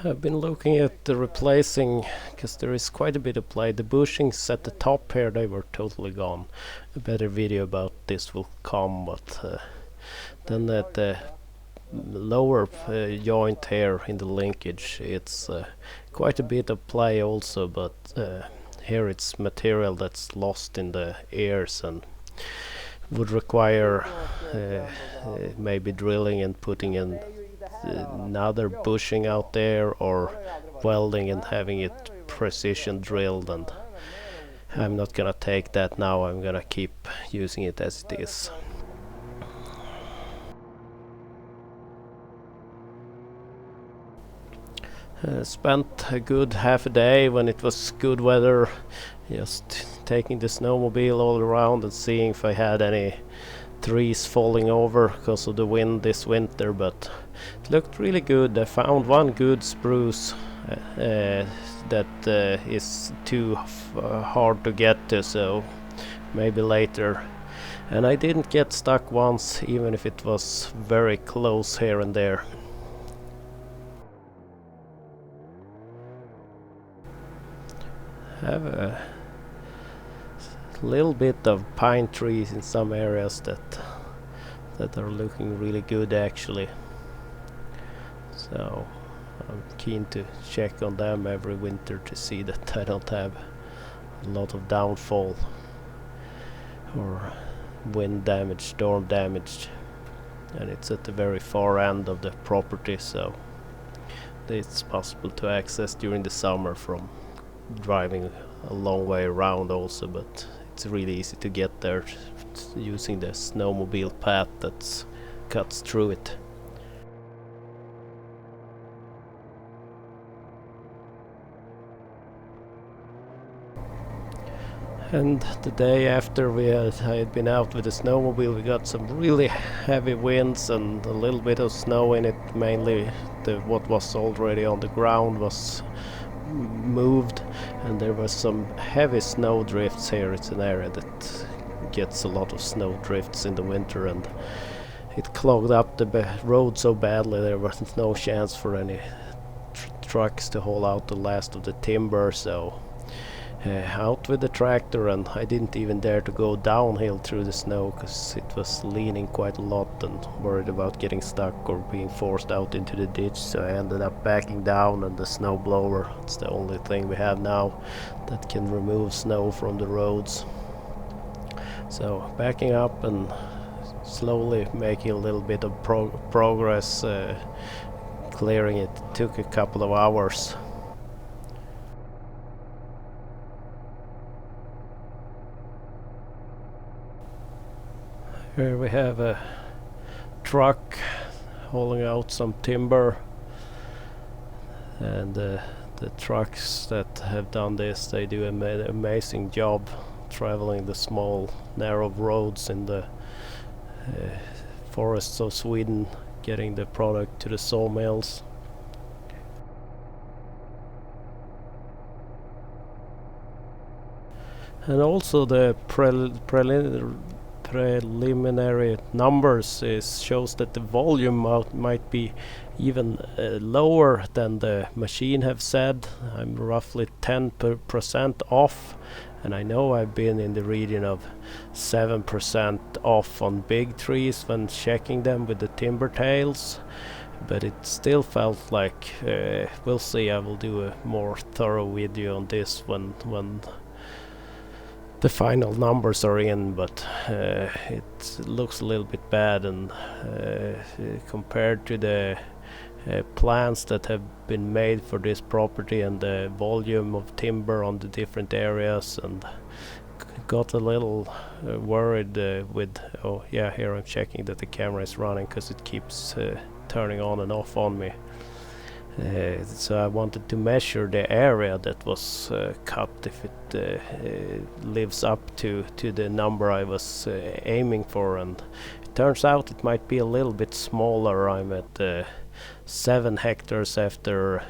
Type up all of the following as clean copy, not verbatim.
I've been looking at the replacing, because there is quite a bit of play. The bushings at the top here, they were totally gone. A better video about this will come, but then at the lower joint here in the linkage, it's quite a bit of play also, but here it's material that's lost in the ears and would require maybe drilling and putting in another bushing out there, or welding and having it precision drilled, and I'm not gonna take that now. I'm gonna keep using it as it is. Spent a good half a day when it was good weather, just taking the snowmobile all around and seeing if I had any trees falling over because of the wind this winter, but it looked really good. I found one good spruce that is too hard to get to, so maybe later. And I didn't get stuck once, even if it was very close here and there. Have a little bit of pine trees in some areas that are looking really good actually, so I'm keen to check on them every winter to see that I don't have a lot of downfall or wind damage, storm damage. And it's at the very far end of the property, so it's possible to access during the summer from driving a long way around also, but it's really easy to get there using the snowmobile path that cuts through it. And the day after I had been out with the snowmobile, we got some really heavy winds and a little bit of snow in it. Mainly what was already on the ground was moved, and there was some heavy snow drifts here. It's an area that gets a lot of snow drifts in the winter, and it clogged up the road so badly there was no chance for any trucks to haul out the last of the timber, so out with the tractor. And I didn't even dare to go downhill through the snow because it was leaning quite a lot, and worried about getting stuck or being forced out into the ditch, so I ended up backing down. And the snow blower, it's the only thing we have now that can remove snow from the roads, so backing up and slowly making a little bit of progress, clearing it. Took a couple of hours. Here we have a truck hauling out some timber, and the trucks that have done this, they do an amazing job traveling the small narrow roads in the forests of Sweden, getting the product to the sawmills. And also the preliminary numbers shows that the volume might be even lower than the machine have said. I'm roughly 10% off, and I know I've been in the region of 7% off on big trees when checking them with the timber tails, but it still felt like we'll see. I will do a more thorough video on this when the final numbers are in, but it looks a little bit bad, and compared to the plans that have been made for this property and the volume of timber on the different areas, and got a little worried with, oh yeah, here I'm checking that the camera is running because it keeps turning on and off on me. So I wanted to measure the area that was cut, if it lives up to the number I was aiming for, and it turns out it might be a little bit smaller. I'm at 7 hectares after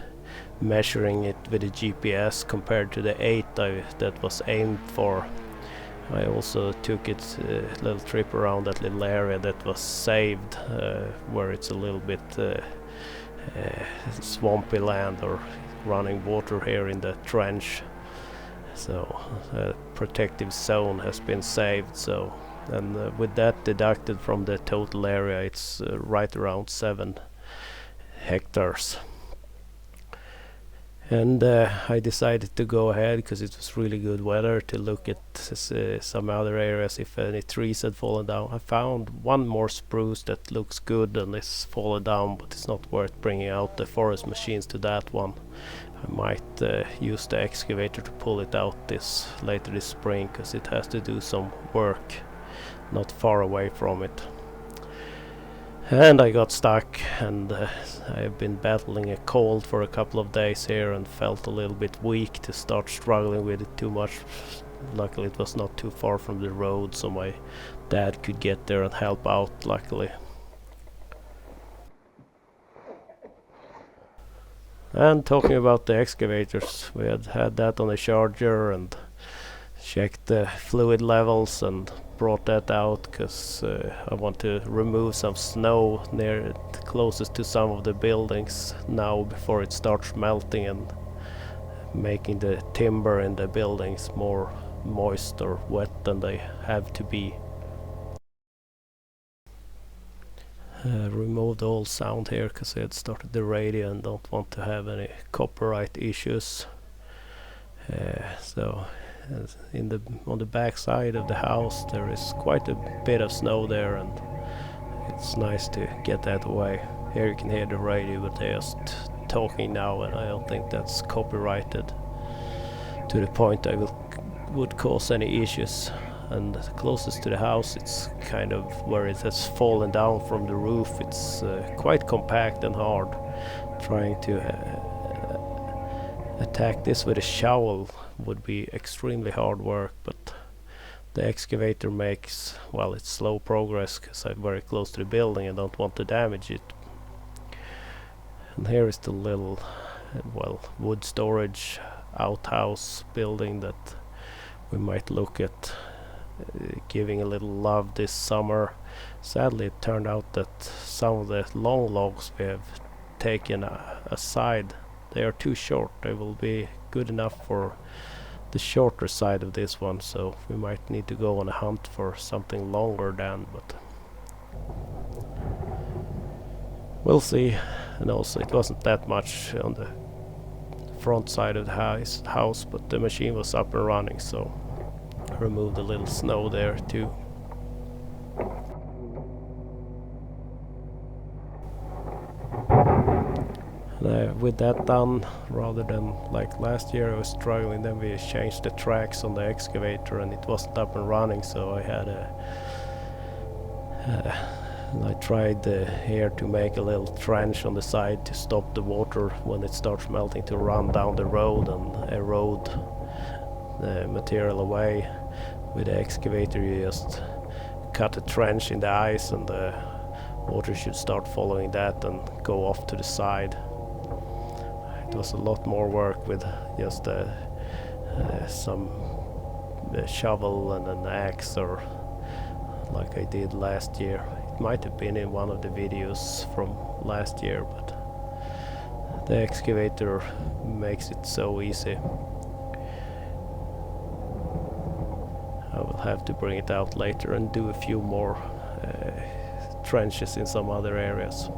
measuring it with a GPS compared to the 8 that was aimed for. I also took it a little trip around that little area that was saved, where it's a little bit swampy land or running water here in the trench. So a protective zone has been saved. So, and with that deducted from the total area, it's right around 7 hectares. And I decided to go ahead because it was really good weather to look at some other areas if any trees had fallen down. I found one more spruce that looks good and is fallen down, but it's not worth bringing out the forest machines to that one. I might use the excavator to pull it out later this spring, because it has to do some work not far away from it. And I got stuck, and I have been battling a cold for a couple of days here and felt a little bit weak to start struggling with it too much. Luckily it was not too far from the road, so my dad could get there and help out, luckily. And talking about the excavators, we had that on the charger and checked the fluid levels and brought that out because I want to remove some snow near closest to some of the buildings now before it starts melting and making the timber in the buildings more moist or wet than they have to be. Removed all sound here because I had started the radio and don't want to have any copyright issues. So on the back side of the house there is quite a bit of snow there, and it's nice to get that away. Here you can hear the radio, but they're just talking now, and I don't think that's copyrighted to the point I would cause any issues. And closest to the house, it's kind of where it has fallen down from the roof. It's quite compact and hard. Trying to attack this with a shovel would be extremely hard work, but the excavator makes, well, it's slow progress because I'm very close to the building and don't want to damage it. And here is the little, well, wood storage outhouse building that we might look at giving a little love this summer. Sadly it turned out that some of the long logs we have taken aside, they are too short. They will be good enough for the shorter side of this one, so we might need to go on a hunt for something longer than, but we'll see. And also it wasn't that much on the front side of the house, but the machine was up and running, so I removed a little snow there too. And with that done, rather than like last year I was struggling, then we changed the tracks on the excavator and it wasn't up and running, so I had I tried here to make a little trench on the side to stop the water when it starts melting to run down the road and erode the material away. With the excavator you just cut a trench in the ice and the water should start following that and go off to the side. It was a lot more work with just some shovel and an axe, or like I did last year. It might have been in one of the videos from last year, but the excavator makes it so easy. I will have to bring it out later and do a few more trenches in some other areas.